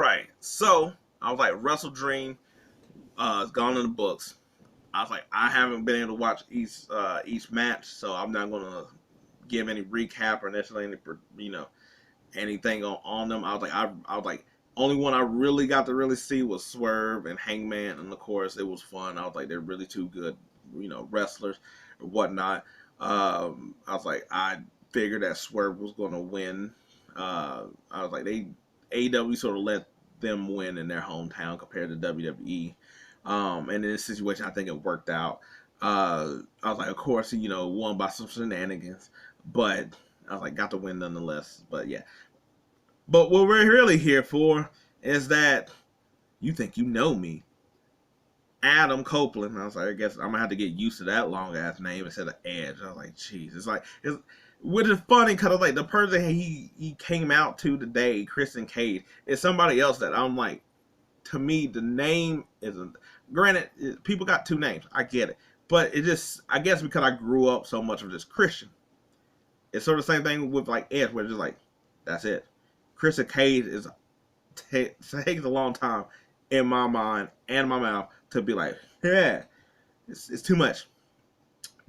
right. So I was like, Wrestle Dream, it's gone in the books. I was like, I haven't been able to watch each match, so I'm not gonna give any recap or necessarily any, anything on them. I was like, only one I really got to really see was Swerve and Hangman, and of course it was fun. I was like, they're really two good, wrestlers or whatnot. I was like, I figured that Swerve was gonna win. I was like, they AEW sort of let them win in their hometown compared to WWE. And in this situation, I think it worked out. I was like, of course, he, won by some shenanigans, but I was like, got to win nonetheless. But yeah, but what we're really here for is that you think you know me, Adam Copeland. I was like, I guess I'm gonna have to get used to that long ass name instead of Edge. I was like, jeez, which is funny because like the person he came out to today, Kristen Cage, is somebody else that I'm like, to me the name isn't. Granted, people got two names, I get it, but it just, I guess because I grew up so much of just Christian, it's sort of the same thing with like Edge, where it's just like, that's it. Kristen Cage takes a long time in my mind and my mouth to be like, yeah, it's too much.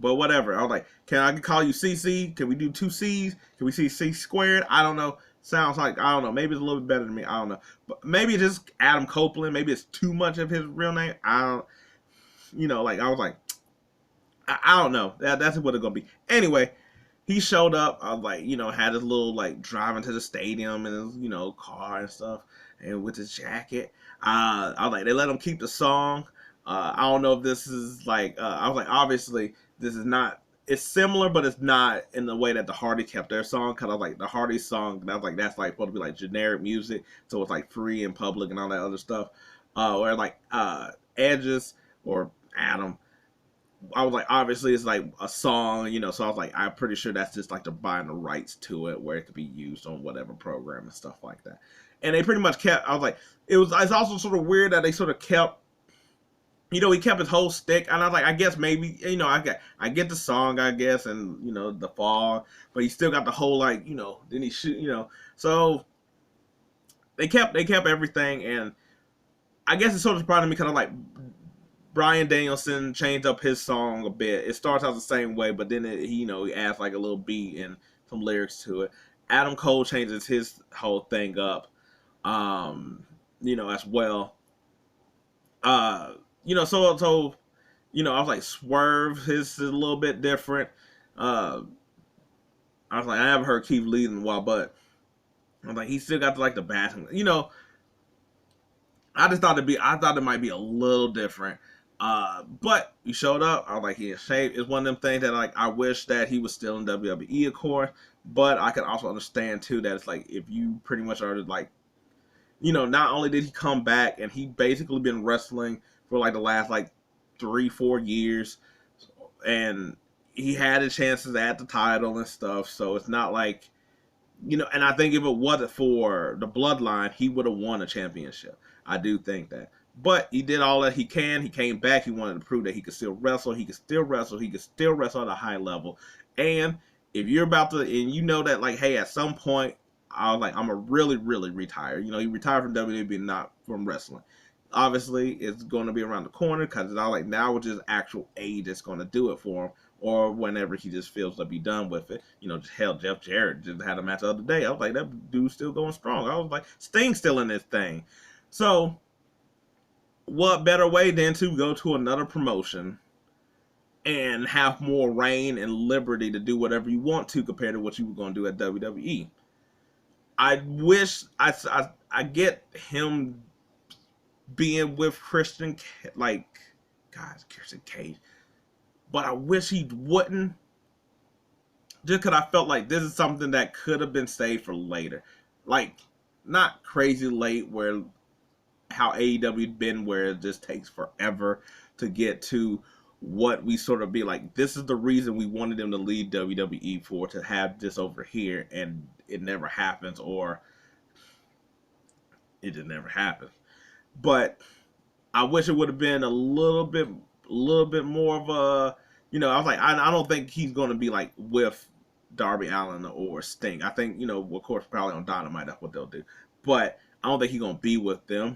But whatever. I was like, can I call you CC? Can we do two C's? Can we see C squared? I don't know. Sounds like, I don't know. Maybe it's a little bit better than me. I don't know. But maybe it's just Adam Copeland. Maybe it's too much of his real name. I don't, like, I was like, I don't know. That's what it's going to be. Anyway, he showed up. I was like, had his little, like, driving to the stadium in his, car and stuff. And with his jacket. I was like, they let him keep the song. I don't know if this is like, I was like, obviously, this is not, it's similar, but it's not in the way that the Hardy kept their song. Because I was like, the Hardy song, I was like, that's like supposed to be like generic music. So it's like free and public and all that other stuff. Or like Edges or Adam, I was like, obviously it's like a song, so I was like, I'm pretty sure that's just like they're buying the rights to it where it could be used on whatever program and stuff like that. And they pretty much kept, I was like, it's also sort of weird that they sort of kept, he kept his whole stick, and I was like, I guess maybe, I get the song, I guess, and the fall, but he still got the whole like, then he shoot, so they kept everything, and I guess it's sort of surprising me because I'm like, Bryan Danielson changed up his song a bit. It starts out the same way, but then he adds like a little beat and some lyrics to it. Adam Cole changes his whole thing up, as well. So I was like, Swerve, his is a little bit different. I was like, I haven't heard Keith Lee in a while, but I was like, he still got like the baton. I just thought I thought it might be a little different. But he showed up. I was like, he is shaved. It's one of them things that like I wish that he was still in WWE, of course. But I can also understand too that it's like if you pretty much are like, not only did he come back and he basically been wrestling for like the last like 3-4 years, and he had his chances at the title and stuff. So it's not like, and I think if it wasn't for the bloodline, he would have won a championship. I do think that. But he did all that he can. He came back. He wanted to prove that he could still wrestle. He could still wrestle. He could still wrestle at a high level. And if you're about to, and that like, hey, at some point, I was like, I'm a really, really retire. He retired from WWE, not from wrestling. Obviously, it's going to be around the corner because it's not like now with just actual age that's going to do it for him, or whenever he just feels to be done with it. Hell, Jeff Jarrett just had a match the other day. I was like, that dude's still going strong. I was like, Sting's still in this thing. So, what better way than to go to another promotion and have more reign and liberty to do whatever you want to compared to what you were going to do at WWE? I wish I get him being with Christian, like, God, Christian Cage, but I wish he wouldn't, just because I felt like this is something that could have been saved for later, like, not crazy late where how AEW been, where it just takes forever to get to what we sort of be like, this is the reason we wanted him to leave WWE for, to have this over here, and it never happens, or it just never happens. But I wish it would have been a little bit more of a, I was like, I don't think he's going to be like with Darby Allin or Sting. I think, of course, probably on Dynamite, that's what they'll do. But I don't think he's gonna be with them.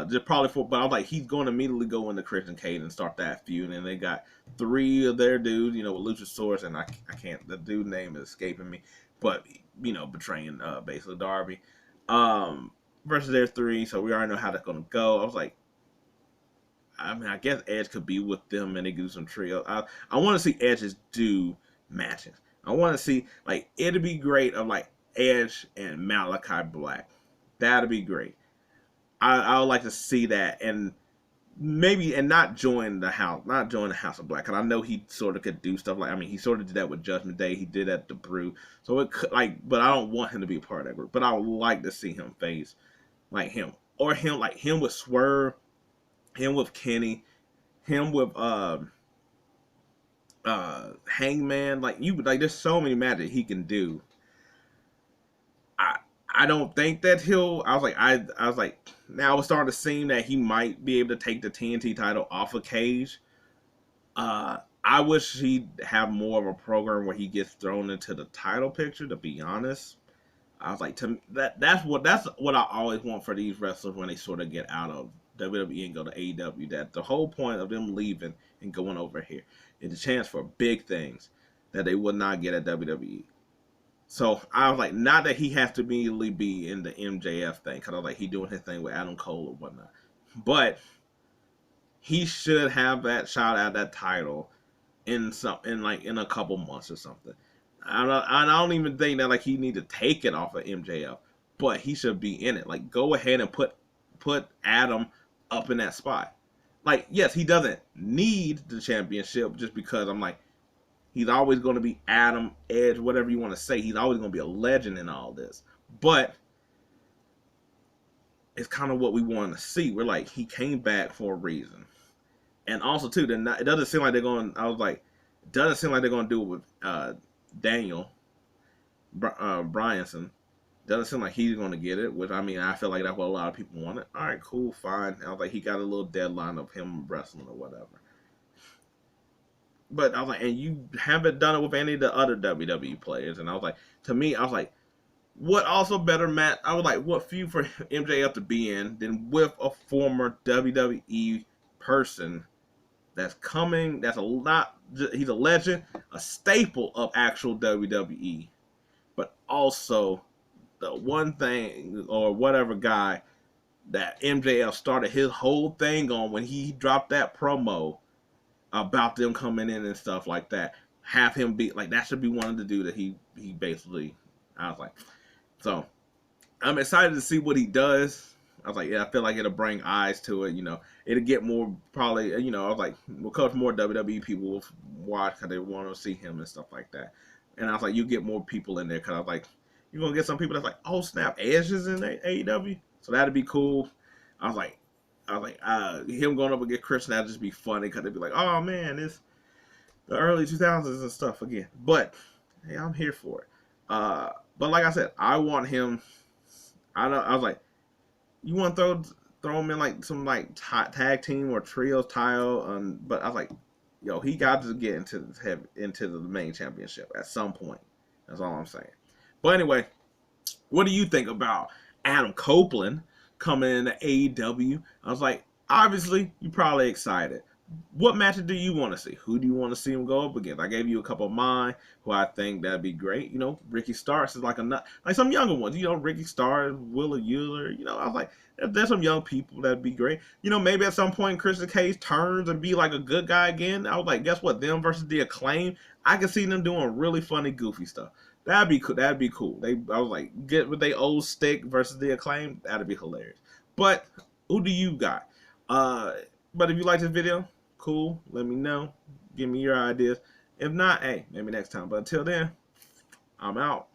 Just probably for, but I was like, he's going to immediately go into Christian Cage and start that feud. And they got 3 of their dudes, with Luchasaurus, and I can't. The dude name is escaping me, but betraying basically Darby, versus their 3. So we already know how that's gonna go. I was like, I guess Edge could be with them and they do some trio. I want to see Edges do matches. I want to see, like, it'd be great of like Edge and Malachi Black. That'd be great. I would like to see that, and maybe not join the House of Black, because I know he sort of could do stuff like, he sort of did that with Judgment Day. He did that to Brew, so it could, but I don't want him to be a part of that group. But I would like to see him face like him, or him with Swerve, him with Kenny, him with Hangman. There's so many matches he can do. I don't think that he'll. I was like, now it's starting to seem that he might be able to take the TNT title off of Cage. I wish he'd have more of a program where he gets thrown into the title picture. To be honest, I was like, that's what I always want for these wrestlers when they sort of get out of WWE and go to AEW. That the whole point of them leaving and going over here is a chance for big things that they would not get at WWE. So I was like, not that he has to immediately be in the MJF thing, because I was like, he doing his thing with Adam Cole or whatnot, but he should have that shot at that title in a couple months or something. I don't even think that he need to take it off of MJF, but he should be in it. Go ahead and put Adam up in that spot. Yes, he doesn't need the championship, just because I'm like, he's always going to be Adam, Edge, whatever you want to say. He's always going to be a legend in all this. But it's kind of what we want to see. We're like, he came back for a reason. And also, too, it doesn't seem like they're going, it doesn't seem like they're going to do it with Daniel Bryanson. Doesn't seem like he's going to get it, which, I feel like that's what a lot of people wanted. All right, cool, fine. I was like, he got a little deadline of him wrestling or whatever. But I was like, and you haven't done it with any of the other WWE players. And I was like, to me, I was like, what also better match? I was like, what feud for MJF to be in than with a former WWE person that's coming, he's a legend, a staple of actual WWE, but also the one thing or whatever guy that MJF started his whole thing on when he dropped that promo about them coming in and stuff like that. Have him be like, that should be one of the dudes that he basically, I was like, so I'm excited to see what he does. I was like, yeah, I feel like it'll bring eyes to it, it'll get more, probably, I was like, because more WWE people will watch because they want to see him and stuff like that. And I was like, you get more people in there, because I was like, you're going to get some people that's like, oh snap, Edge is in AEW, so that'd be cool. I was like, him going up against Christian, that'd just be funny, because they'd be like, oh man, it's the early 2000s and stuff again. But hey, I'm here for it. But like I said, I want him. I was like, you want to throw him in some tag team or trios title, but I was like, yo, he got to get into the main championship at some point. That's all I'm saying. But anyway, what do you think about Adam Copeland coming into AEW? I was like, obviously, you're probably excited. What matches do you want to see? Who do you want to see him go up against? I gave you a couple of mine who I think that'd be great. Ricky Starks is like some younger ones. Ricky Starks, Willa Euler. I was like, there's some young people that'd be great. Maybe at some point Christian Cage turns and be like a good guy again. I was like, guess what? Them versus the Acclaim. I can see them doing really funny, goofy stuff. That'd be cool. I was like, get with their old stick versus the Acclaim. That'd be hilarious. But who do you got? But if you like this video, cool. Let me know. Give me your ideas. If not, hey, maybe next time. But until then, I'm out.